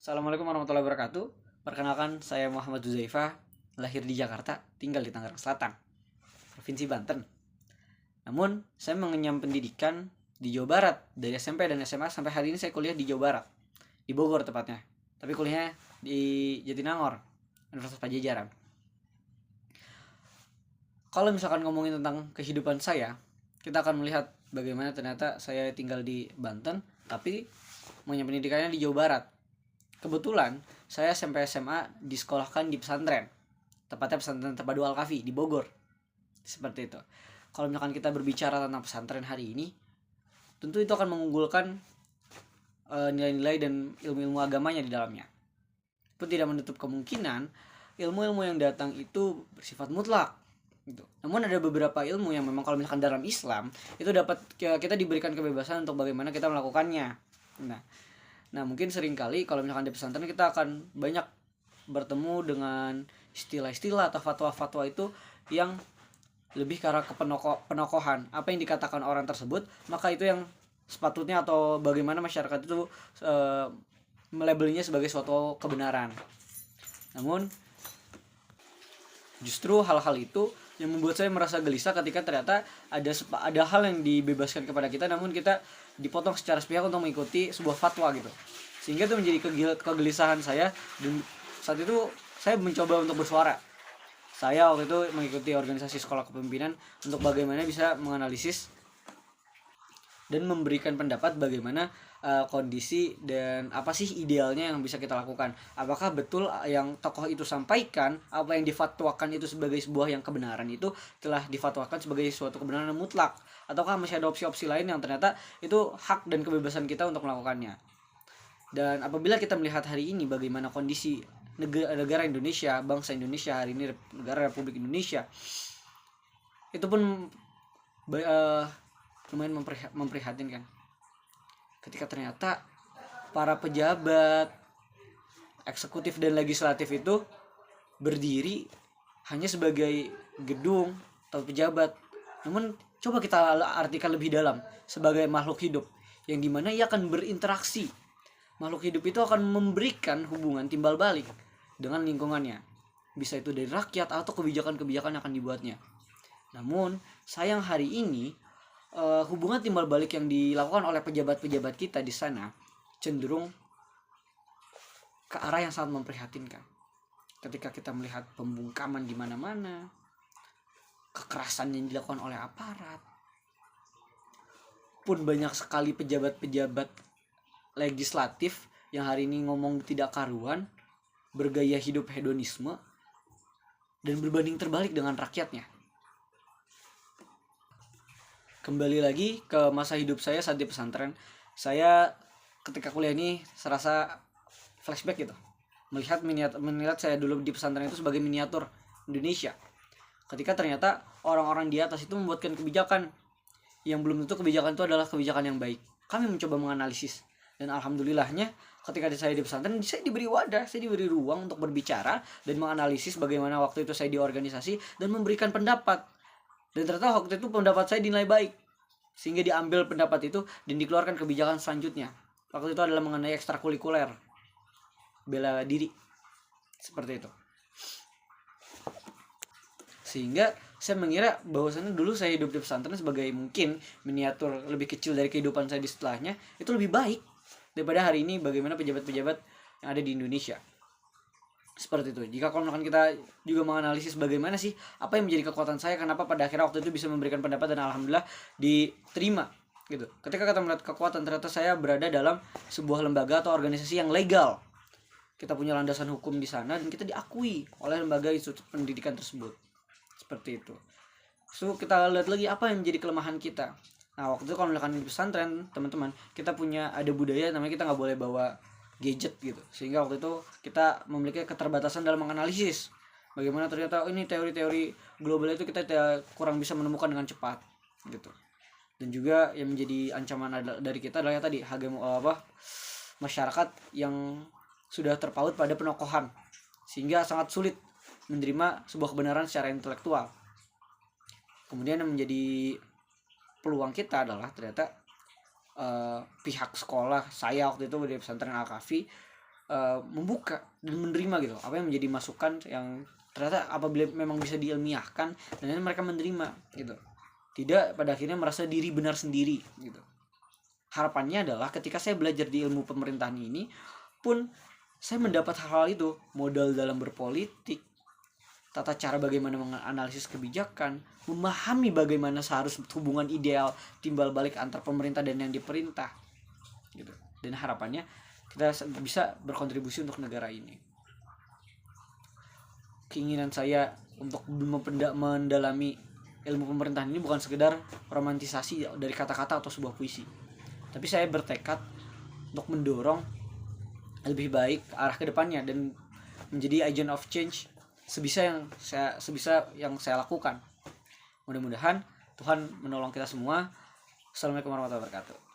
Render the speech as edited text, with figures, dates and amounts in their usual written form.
Assalamualaikum warahmatullahi wabarakatuh. Perkenalkan, saya Muhammad Zuzaifah, lahir di Jakarta, tinggal di Tangerang Selatan, Provinsi Banten. Namun, saya mengenyam pendidikan di Jawa Barat, dari SMP dan SMA sampai hari ini saya kuliah di Jawa Barat, di Bogor tepatnya. Tapi kuliahnya di Jatinangor, Universitas Pajajaran. Kalau misalkan ngomongin tentang kehidupan saya, kita akan melihat bagaimana ternyata saya tinggal di Banten, tapi mengenyam pendidikannya di Jawa Barat. Kebetulan saya SMP SMA disekolahkan di pesantren, tepatnya pesantren Terpadu Al-Kafi di Bogor. Seperti itu. Kalau misalkan kita berbicara tentang pesantren hari ini, tentu itu akan mengunggulkan nilai-nilai dan ilmu-ilmu agamanya di dalamnya. Pun tidak menutup kemungkinan ilmu-ilmu yang datang itu bersifat mutlak. Gitu. Namun ada beberapa ilmu yang memang kalau misalkan dalam Islam itu dapat kita diberikan kebebasan untuk bagaimana kita melakukannya. Nah, mungkin seringkali kalau misalkan di pesantren kita akan banyak bertemu dengan istilah-istilah atau fatwa-fatwa itu yang lebih ke arah ke penokohan. Apa yang dikatakan orang tersebut, maka itu yang sepatutnya atau bagaimana masyarakat itu melabelnya sebagai suatu kebenaran. Namun justru hal-hal itu yang membuat saya merasa gelisah ketika ternyata ada hal yang dibebaskan kepada kita, namun kita dipotong secara sepihak untuk mengikuti sebuah fatwa gitu, sehingga itu menjadi kegelisahan saya. Dan saat itu saya mencoba untuk bersuara. Saya waktu itu mengikuti organisasi sekolah kepemimpinan untuk bagaimana bisa menganalisis dan memberikan pendapat bagaimana kondisi dan apa sih idealnya yang bisa kita lakukan. Apakah betul yang tokoh itu sampaikan, apa yang difatwakan itu sebagai sebuah yang kebenaran itu telah difatwakan sebagai suatu kebenaran yang mutlak, ataukah masih ada opsi-opsi lain yang ternyata itu hak dan kebebasan kita untuk melakukannya. Dan apabila kita melihat hari ini bagaimana kondisi negara Indonesia, bangsa Indonesia hari ini, negara Republik Indonesia, itu pun lumayan memprihatinkan ketika ternyata para pejabat eksekutif dan legislatif itu berdiri hanya sebagai gedung atau pejabat. Namun coba kita artikan lebih dalam, sebagai makhluk hidup yang dimana ia akan berinteraksi. Makhluk hidup itu akan memberikan hubungan timbal balik dengan lingkungannya, bisa itu dari rakyat atau kebijakan-kebijakan yang akan dibuatnya. Namun sayang hari ini hubungan timbal balik yang dilakukan oleh pejabat-pejabat kita di sana cenderung ke arah yang sangat memprihatinkan. Ketika kita melihat pembungkaman di mana-mana, kekerasan yang dilakukan oleh aparat, pun banyak sekali pejabat-pejabat legislatif yang hari ini ngomong tidak karuan, bergaya hidup hedonisme, dan berbanding terbalik dengan rakyatnya. Kembali lagi ke masa hidup saya saat di pesantren, saya ketika kuliah ini serasa flashback gitu, melihat saya dulu di pesantren itu sebagai miniatur Indonesia, ketika ternyata orang-orang di atas itu membuatkan kebijakan yang belum tentu kebijakan itu adalah kebijakan yang baik. Kami mencoba menganalisis, dan alhamdulillahnya ketika saya di pesantren saya diberi wadah, saya diberi ruang untuk berbicara dan menganalisis bagaimana waktu itu saya di organisasi dan memberikan pendapat. Dan ternyata waktu itu pendapat saya dinilai baik, sehingga diambil pendapat itu dan dikeluarkan kebijakan selanjutnya. Waktu itu adalah mengenai ekstrakurikuler, bela diri, seperti itu. Sehingga saya mengira bahwasannya dulu saya hidup di pesantren sebagai mungkin miniatur lebih kecil dari kehidupan saya di setelahnya, itu lebih baik daripada hari ini bagaimana pejabat-pejabat yang ada di Indonesia. Seperti itu. Jika kalau misalkan kita juga menganalisis bagaimana sih apa yang menjadi kekuatan saya, kenapa pada akhirnya waktu itu bisa memberikan pendapat dan alhamdulillah diterima gitu. Ketika kita melihat kekuatan, ternyata saya berada dalam sebuah lembaga atau organisasi yang legal. Kita punya landasan hukum di sana dan kita diakui oleh lembaga institusi pendidikan tersebut. Seperti itu. So kita lihat lagi apa yang menjadi kelemahan kita. Nah, waktu itu kalau misalkan di pesantren, teman-teman, kita punya ada budaya namanya kita nggak boleh bawa gadget gitu, sehingga waktu itu kita memiliki keterbatasan dalam menganalisis bagaimana ternyata ini teori-teori global itu kita kurang bisa menemukan dengan cepat gitu. Dan juga yang menjadi ancaman dari kita adalah tadi masyarakat yang sudah terpaut pada penokohan, sehingga sangat sulit menerima sebuah kebenaran secara intelektual. Kemudian yang menjadi peluang kita adalah ternyata pihak sekolah saya waktu itu di pesantren Al-Kafi membuka dan menerima gitu apa yang menjadi masukan yang ternyata apabila memang bisa diilmiahkan dan mereka menerima gitu, tidak pada akhirnya merasa diri benar sendiri gitu. Harapannya adalah ketika saya belajar di ilmu pemerintahan ini pun saya mendapat hal-hal itu, modal dalam berpolitik, tata cara bagaimana menganalisis kebijakan, memahami bagaimana seharusnya hubungan ideal timbal balik antar pemerintah dan yang diperintah gitu. Dan harapannya kita bisa berkontribusi untuk negara ini. Keinginan saya untuk mendalami ilmu pemerintahan ini bukan sekedar romantisasi dari kata-kata atau sebuah puisi, tapi saya bertekad untuk mendorong lebih baik arah ke depannya dan menjadi agent of change sebisa yang saya lakukan. Mudah-mudahan Tuhan menolong kita semua. Assalamualaikum warahmatullahi wabarakatuh.